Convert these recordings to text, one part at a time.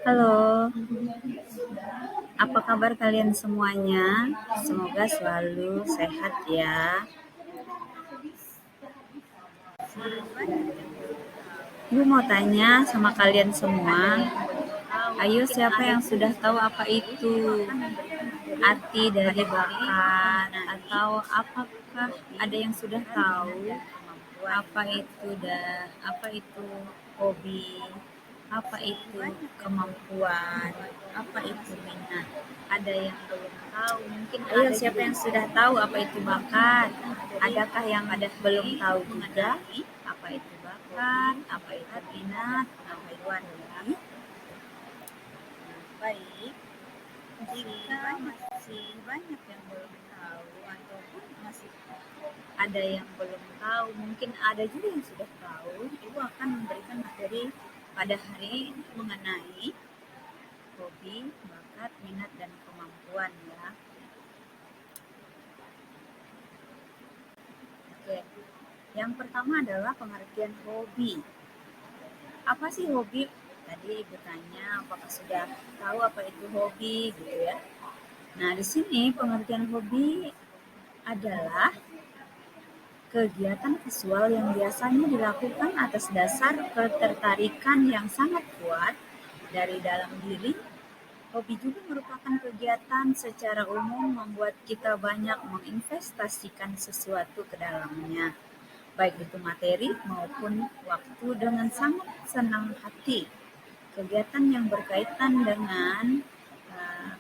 Halo, apa kabar kalian semuanya? Semoga selalu sehat ya. Ibu mau tanya sama kalian semua, ayo siapa yang sudah tahu apa itu arti dari bakat atau apakah ada yang sudah tahu apa itu hobi, apa itu kemampuan, apa itu minat. Ada yang belum tahu, mungkin ayo siapa yang sudah tahu apa itu bakat? Adakah yang belum tahu juga apa itu bakat, apa itu minat, apa itu hobi? Baik, jika masih banyak yang belum tahu ataupun masih ada yang belum tahu, mungkin ada juga yang sudah tahu, Ibu akan memberikan materi pada hari ini mengenai hobi, bakat, minat, dan kemampuan ya. Oke, yang pertama adalah pengertian hobi. Apa sih hobi? Tadi Ibu tanya apakah sudah tahu apa itu hobi gitu ya. Nah, di sini pengertian hobi adalah kegiatan visual yang biasanya dilakukan atas dasar ketertarikan yang sangat kuat dari dalam diri. Hobi juga merupakan kegiatan secara umum membuat kita banyak menginvestasikan sesuatu ke dalamnya, baik itu materi maupun waktu dengan sangat senang hati. Kegiatan yang berkaitan dengan uh,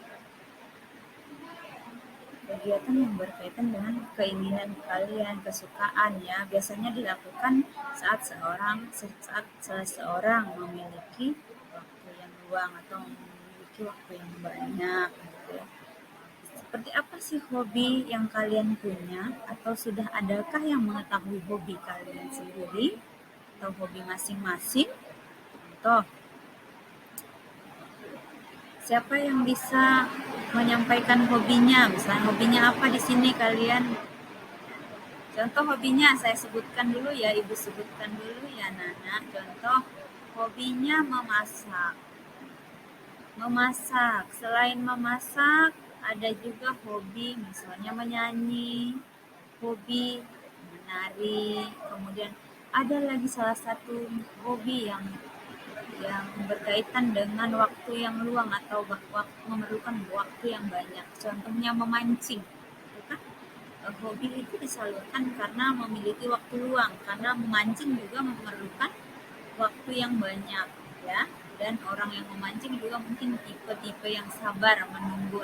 keinginan kalian, kesukaan ya, biasanya dilakukan saat seseorang memiliki waktu yang luang atau memiliki waktu yang banyak gitu ya. Seperti apa sih hobi yang kalian punya, atau sudah adakah yang mengetahui hobi kalian sendiri atau hobi masing-masing? Contoh, siapa yang bisa menyampaikan hobinya? Misalnya hobinya apa di sini kalian? Contoh hobinya saya sebutkan dulu ya, Ibu sebutkan dulu ya Nana. Contoh hobinya memasak. Memasak. Selain memasak, ada juga hobi misalnya menyanyi, hobi menari, kemudian ada lagi salah satu hobi yang berkaitan dengan waktu yang luang atau memerlukan waktu yang banyak. Contohnya memancing. Itu kan hobi itu disalurkan karena memiliki waktu luang, karena memancing juga memerlukan waktu yang banyak ya. Dan orang yang memancing juga mungkin tipe-tipe yang sabar menunggu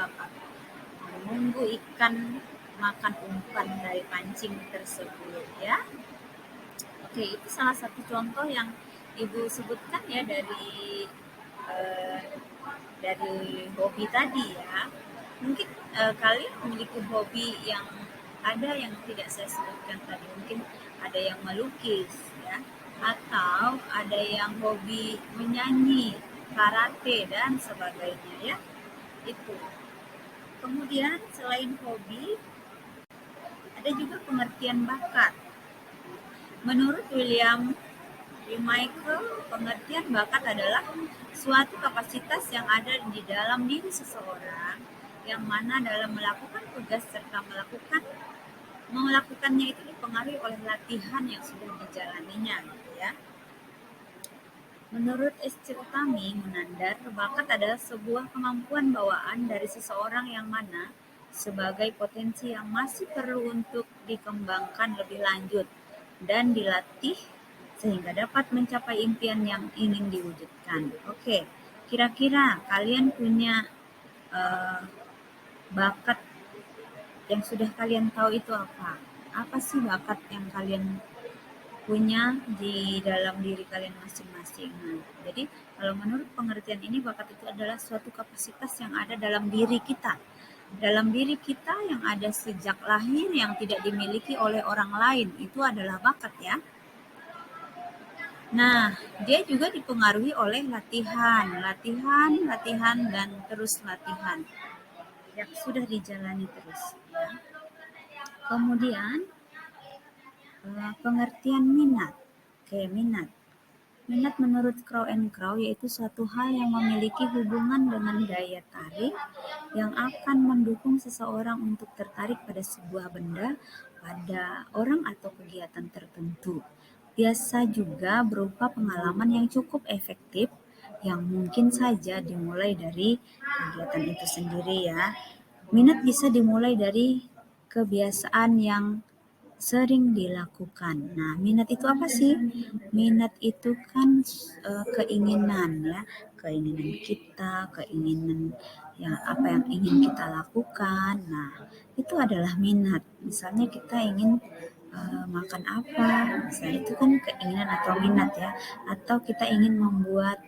ikan makan umpan dari pancing tersebut ya. Oke, itu salah satu contoh yang Ibu sebutkan ya eh, dari hobi tadi ya. Mungkin kalian memiliki hobi yang ada yang tidak saya sebutkan tadi. Mungkin ada yang melukis ya, atau ada yang hobi menyanyi, karate dan sebagainya ya. Itu. Kemudian selain hobi, ada juga pengertian bakat. Menurut William Michael, pengertian bakat adalah suatu kapasitas yang ada di dalam diri seseorang yang mana dalam melakukan tugas serta melakukannya itu dipengaruhi oleh latihan yang sudah dijalaninya gitu ya. Menurut S.C. Utami Munandar, bakat adalah sebuah kemampuan bawaan dari seseorang yang mana sebagai potensi yang masih perlu untuk dikembangkan lebih lanjut dan dilatih sehingga dapat mencapai impian yang ingin diwujudkan. Oke, kira-kira kalian punya bakat yang sudah kalian tahu itu apa? Apa sih bakat yang kalian punya di dalam diri kalian masing-masing? Nah, jadi kalau menurut pengertian ini, bakat itu adalah suatu kapasitas yang ada dalam diri kita. Dalam diri kita yang ada sejak lahir yang tidak dimiliki oleh orang lain, itu adalah bakat ya. Nah, dia juga dipengaruhi oleh latihan, dan terus latihan yang sudah dijalani terus. Ya. Kemudian pengertian minat, kayak minat. Minat menurut Crow and Crow yaitu suatu hal yang memiliki hubungan dengan daya tarik yang akan mendukung seseorang untuk tertarik pada sebuah benda, pada orang atau kegiatan tertentu. Biasa juga berupa pengalaman yang cukup efektif yang mungkin saja dimulai dari kegiatan itu sendiri ya. Minat bisa dimulai dari kebiasaan yang sering dilakukan. Nah, minat itu apa sih? Minat itu kan keinginan ya, keinginan kita, keinginan yang apa yang ingin kita lakukan. Nah, itu adalah minat. Misalnya kita ingin makan apa, misalnya itu kan keinginan atau minat ya. Atau kita ingin membuat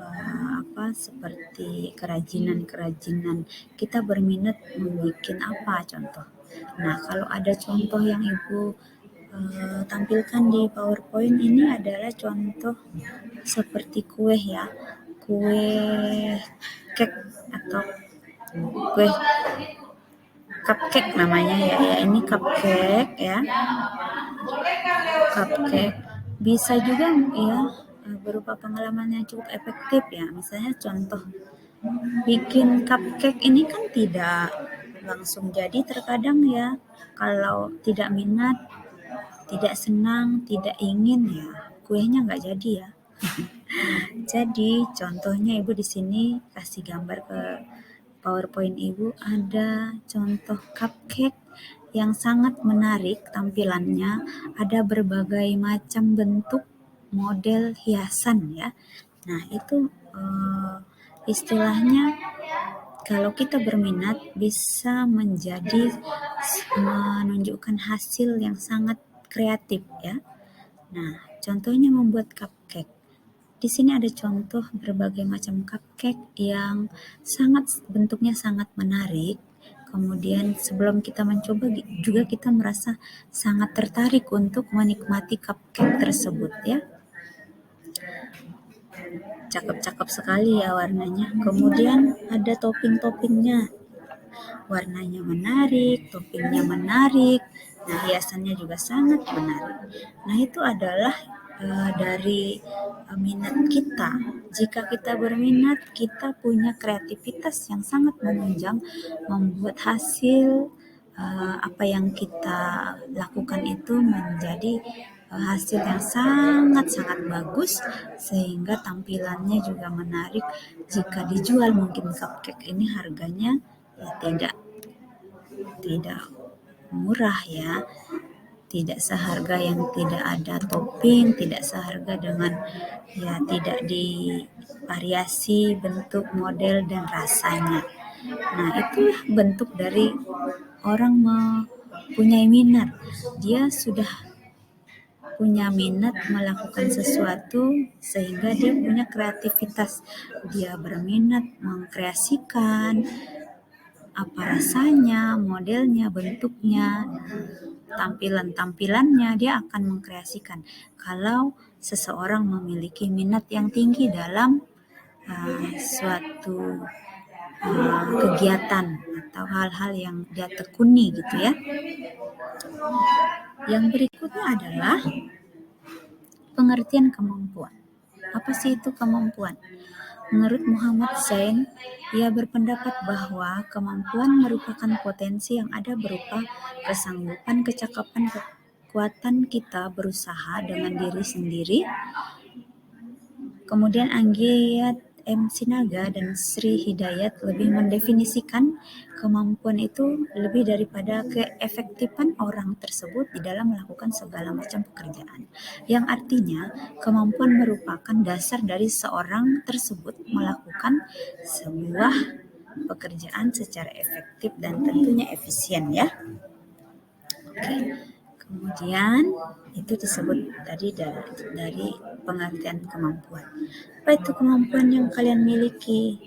apa seperti kerajinan-kerajinan. Kita berminat membuat apa contoh. Nah, kalau ada contoh yang Ibu tampilkan di PowerPoint ini adalah contoh seperti kue ya, kue cake atau kue cupcake namanya ya. Ya ini cupcake ya, cupcake bisa juga ya berupa pengalaman yang cukup efektif ya. Misalnya contoh bikin cupcake ini kan tidak langsung jadi, terkadang ya kalau tidak minat, tidak senang, tidak ingin ya kuenya nggak jadi ya. Jadi contohnya Ibu di sini kasih gambar ke PowerPoint Ibu, ada contoh cupcake yang sangat menarik tampilannya, ada berbagai macam bentuk model hiasan ya. Nah, itu istilahnya kalau kita berminat bisa menunjukkan hasil yang sangat kreatif ya. Nah, contohnya membuat cupcake. Di sini ada contoh berbagai macam cupcake yang bentuknya sangat menarik. Kemudian sebelum kita mencoba juga kita merasa sangat tertarik untuk menikmati cupcake tersebut ya. Cakep-cakep sekali ya warnanya. Kemudian ada topping-toppingnya. Warnanya menarik, toppingnya menarik. Nah, hiasannya juga sangat menarik. Nah, itu adalah dari minat kita. Jika kita berminat, kita punya kreativitas yang sangat menunjang membuat hasil apa yang kita lakukan itu menjadi hasil yang sangat-sangat bagus sehingga tampilannya juga menarik. Jika dijual mungkin cupcake ini harganya ya tidak murah ya, tidak seharga yang tidak ada topping, tidak seharga dengan ya tidak divariasi bentuk, model dan rasanya. Nah, itulah bentuk dari orang mempunyai minat. Dia sudah punya minat melakukan sesuatu sehingga dia punya kreativitas. Dia berminat mengkreasikan apa rasanya, modelnya, bentuknya, tampilannya, dia akan mengkreasikan. Kalau seseorang memiliki minat yang tinggi dalam suatu kegiatan atau hal-hal yang dia tekuni gitu ya. Yang berikutnya adalah pengertian kemampuan. Apa sih itu kemampuan? Menurut Muhammad Zain, ia berpendapat bahwa kemampuan merupakan potensi yang ada berupa kesanggupan, kecakapan, kekuatan kita berusaha dengan diri sendiri. Kemudian Anggiyat M. Sinaga dan Sri Hidayat lebih mendefinisikan kemampuan itu lebih daripada keefektifan orang tersebut di dalam melakukan segala macam pekerjaan. Yang artinya kemampuan merupakan dasar dari seorang tersebut melakukan sebuah pekerjaan secara efektif dan tentunya efisien ya. Oke. Kemudian itu disebut tadi dari pengertian kemampuan. Apa itu kemampuan yang kalian miliki?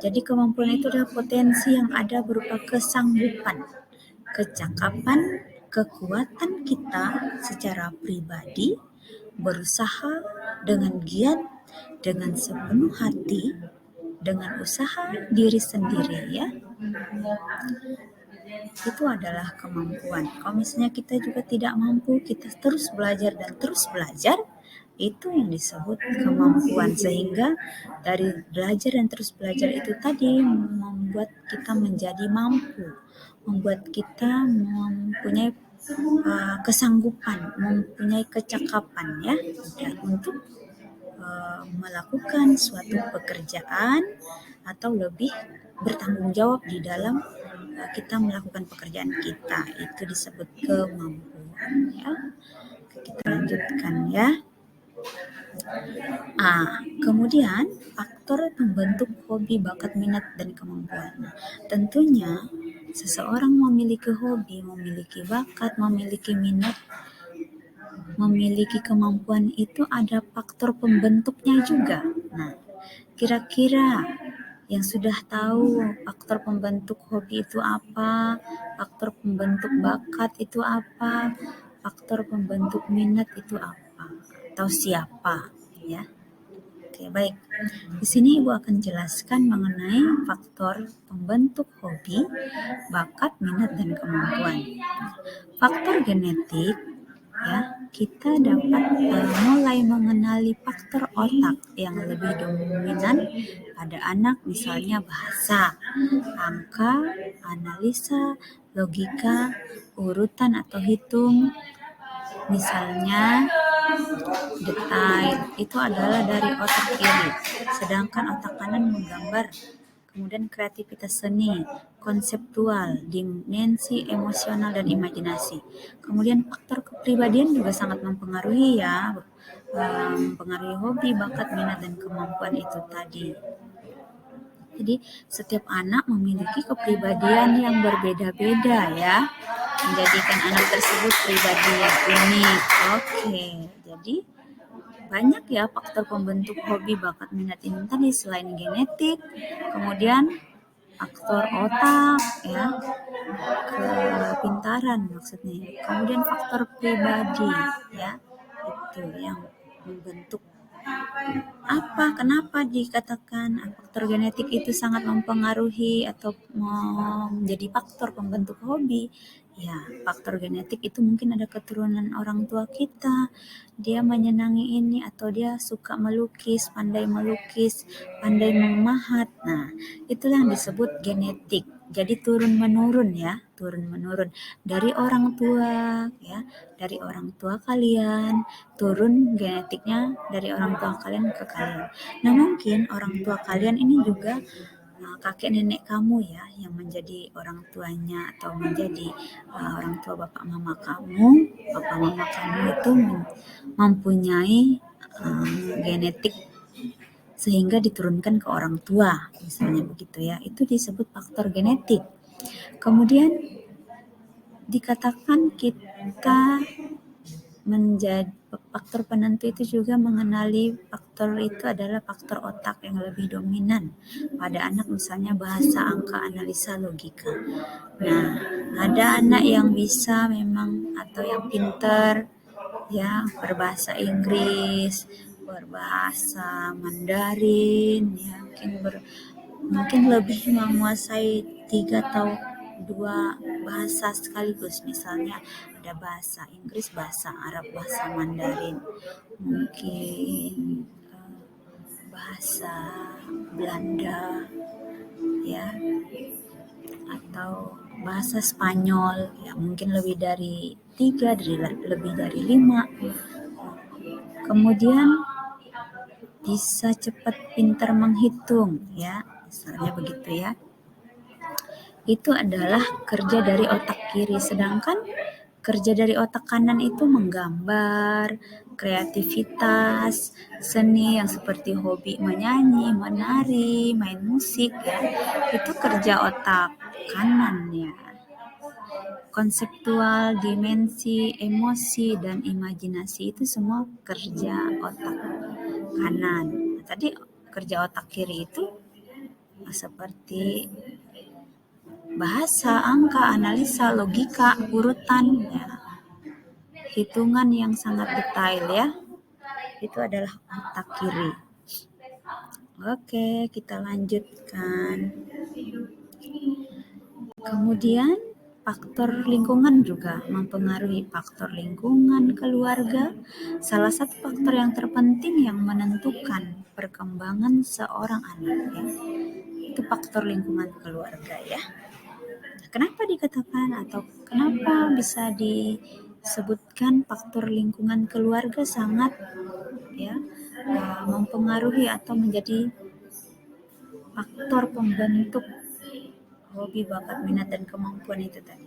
Jadi kemampuan itu adalah potensi yang ada berupa kesanggupan, kecakapan, kekuatan kita secara pribadi berusaha dengan giat, dengan sepenuh hati, dengan usaha diri sendiri ya. Itu adalah kemampuan. Kalau misalnya kita juga tidak mampu, kita terus belajar dan terus belajar, Itu yang disebut kemampuan, sehingga dari belajar dan terus belajar itu tadi membuat kita menjadi mampu, membuat kita mempunyai kesanggupan, mempunyai kecakapan ya, untuk melakukan suatu pekerjaan atau lebih bertanggung jawab di dalam kita melakukan pekerjaan kita. Itu disebut kemampuan ya. Kita lanjutkan ya. Kemudian faktor pembentuk hobi, bakat, minat, dan kemampuan. Nah, tentunya seseorang memiliki hobi, memiliki bakat, memiliki minat, memiliki kemampuan itu ada faktor pembentuknya juga. Nah, kira-kira yang sudah tahu faktor pembentuk hobi itu apa, faktor pembentuk bakat itu apa, faktor pembentuk minat itu apa, atau siapa ya. Oke, baik. Di sini Ibu akan jelaskan mengenai faktor pembentuk hobi, bakat, minat, dan kemampuan. Faktor genetik ya, kita dapat mulai mengenali faktor otak yang lebih dominan pada anak, misalnya bahasa, angka, analisa, logika, urutan atau hitung, misalnya detail, itu adalah dari otak kiri, sedangkan otak kanan menggambar. Kemudian kreativitas seni, konseptual, dimensi emosional dan imajinasi. Kemudian faktor kepribadian juga sangat mempengaruhi ya, mempengaruhi hobi, bakat, minat, dan kemampuan itu tadi. Jadi setiap anak memiliki kepribadian yang berbeda-beda ya, menjadikan anak tersebut pribadi yang unik. Oke, jadi banyak ya faktor pembentuk hobi, bakat, minat ini tadi, selain genetik, kemudian faktor otak ya, kepintaran maksudnya, kemudian faktor pribadi ya, itu yang membentuk. Kenapa dikatakan faktor genetik itu sangat mempengaruhi atau menjadi faktor pembentuk hobi? Ya, faktor genetik itu mungkin ada keturunan orang tua kita, dia menyenangi ini atau dia suka melukis, pandai memahat. Nah, itulah yang disebut genetik. Jadi turun-menurun ya, turun-menurun dari orang tua ya, dari orang tua kalian, turun genetiknya dari orang tua kalian ke kalian. Nah, mungkin orang tua kalian ini juga kakek nenek kamu ya, yang menjadi orang tuanya atau menjadi orang tua bapak mama kamu itu mempunyai genetik sehingga diturunkan ke orang tua, misalnya begitu ya. Itu disebut faktor genetik. Kemudian dikatakan kita menjadi faktor penentu itu juga mengenali faktor itu adalah faktor otak yang lebih dominan pada anak, misalnya bahasa, angka, analisa, logika. Nah, ada anak yang bisa memang atau yang pintar ya, berbahasa Inggris, berbahasa Mandarin ya, mungkin lebih menguasai 3 atau 2 bahasa sekaligus, misalnya ada bahasa Inggris, bahasa Arab, bahasa Mandarin, mungkin bahasa Belanda ya, atau bahasa Spanyol ya, mungkin lebih dari 3, lebih dari 5. Kemudian bisa cepat pintar menghitung ya, misalnya begitu ya. Itu adalah kerja dari otak kiri, sedangkan kerja dari otak kanan itu menggambar, kreativitas, seni yang seperti hobi menyanyi, menari, main musik ya, itu kerja otak kanan ya. Konseptual, dimensi, emosi, dan imajinasi itu semua kerja otak kanan. Nah, tadi kerja otak kiri itu seperti bahasa, angka, analisa, logika, urutan ya, hitungan yang sangat detail ya. Itu adalah otak kiri. Oke, kita lanjutkan. Kemudian faktor lingkungan juga mempengaruhi. Faktor lingkungan keluarga, salah satu faktor yang terpenting yang menentukan perkembangan seorang anak ya. Itu faktor lingkungan keluarga ya. Kenapa dikatakan atau kenapa bisa disebutkan faktor lingkungan keluarga sangat ya mempengaruhi atau menjadi faktor pembentuk hobi, bakat, minat, dan kemampuan itu tadi.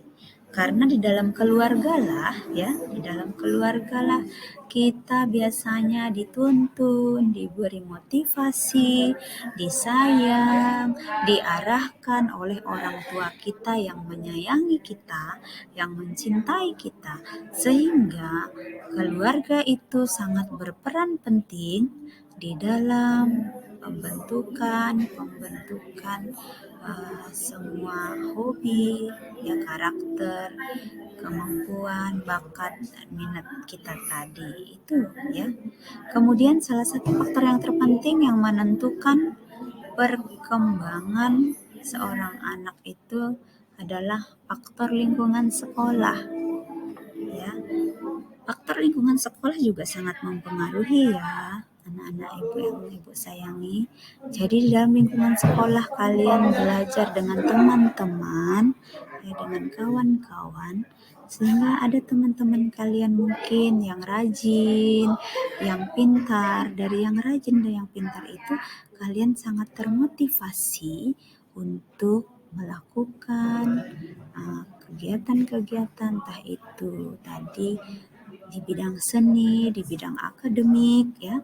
Karena di dalam keluarga lah ya, di dalam keluarga lah kita biasanya dituntun, diberi motivasi, disayang, diarahkan oleh orang tua kita yang menyayangi kita, yang mencintai kita. Sehingga keluarga itu sangat berperan penting di dalam pembentukan semua hobi, ya karakter, kemampuan, bakat, dan minat kita tadi itu ya. Kemudian salah satu faktor yang terpenting yang menentukan perkembangan seorang anak itu adalah faktor lingkungan sekolah ya. Faktor lingkungan sekolah juga sangat mempengaruhi ya anak-anak ibu yang ibu sayangi. Jadi di dalam lingkungan sekolah kalian belajar dengan teman-teman, ya, dengan kawan-kawan, sehingga ada teman-teman kalian mungkin yang rajin, yang pintar. Dari yang rajin dan yang pintar itu kalian sangat termotivasi untuk melakukan kegiatan-kegiatan entah itu tadi di bidang seni, di bidang akademik ya.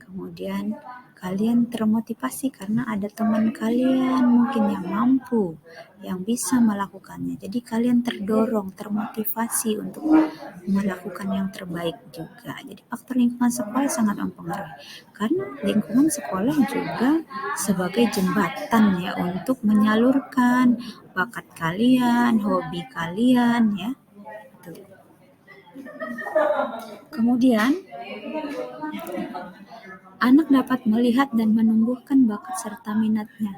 Kemudian kalian termotivasi karena ada teman kalian mungkin yang mampu, yang bisa melakukannya. Jadi kalian terdorong, termotivasi untuk melakukan yang terbaik juga. Jadi faktor lingkungan sekolah sangat mempengaruhi. Karena lingkungan sekolah juga sebagai jembatan ya untuk menyalurkan bakat kalian, hobi kalian ya. Tuh. Kemudian anak dapat melihat dan menumbuhkan bakat serta minatnya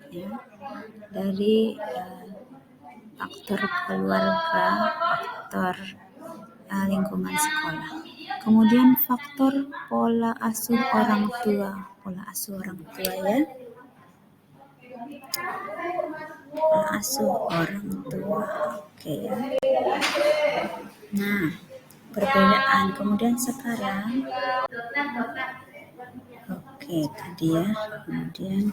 ya, dari faktor keluarga, faktor lingkungan sekolah. Kemudian faktor pola asuh orang tua ya. Pola asuh orang tua. Oke ya. Nah, perbedaan kemudian sekarang oke tadi ya. Kemudian